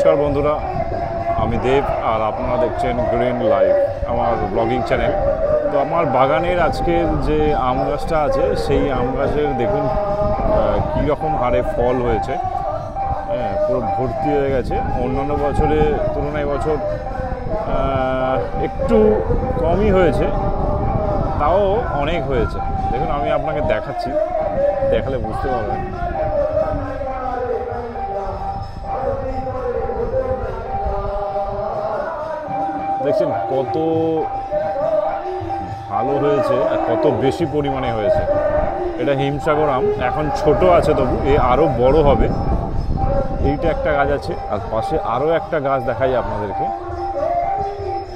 নমস্কার বন্ধুরা, আমি দেব আর আপনারা দেখছেন গ্রিন লাইফ, আমার ব্লগিং চ্যানেল। তো আমার বাগানের আজকের যে আম গাছটা আছে সেই আম গাছের দেখুন কীরকম হারে ফল হয়েছে। হ্যাঁ, পুরো ভর্তি হয়ে গেছে। অন্যান্য বছরের তুলনায় বছর একটু কমই হয়েছে, তাও অনেক হয়েছে। দেখুন আমি আপনাকে দেখাচ্ছি, দেখালে বুঝতে পারবেন। দেখছেন কত ভালো হয়েছে আর কত বেশি পরিমাণে হয়েছে। এটা হিমসাগর আম, এখন ছোট আছে, তবু এ আরও বড় হবে। এইটা একটা গাছ আছে, আর পাশে আরও একটা গাছ দেখাই আপনাদেরকে।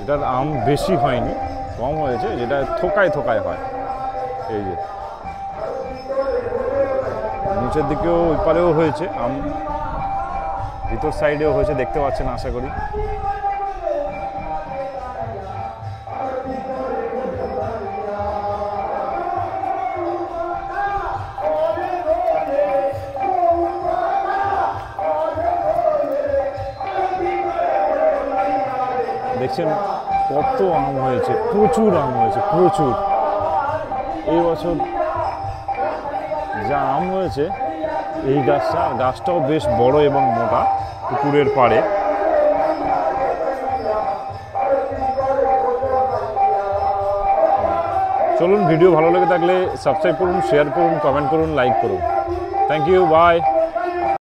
এটার আম বেশি হয়নি, কম হয়েছে, যেটা থোকায় থোকায় হয়। এই যে নিচের দিকেও ওই পারেও হয়েছে আম, ভিতর সাইডেও হয়েছে, দেখতে পাচ্ছেন আশা করি। দেখছেন কত আম হয়েছে, প্রচুর আম হয়েছে, প্রচুর। এই বছর যা আম হয়েছে, এই গাছটাও বেশ বড় এবং মোটা, পুকুরের পাড়ে। চলুন, ভিডিও ভালো লেগে থাকলে সাবস্ক্রাইব করুন, শেয়ার করুন, কমেন্ট করুন, লাইক করুন। Thank you, by.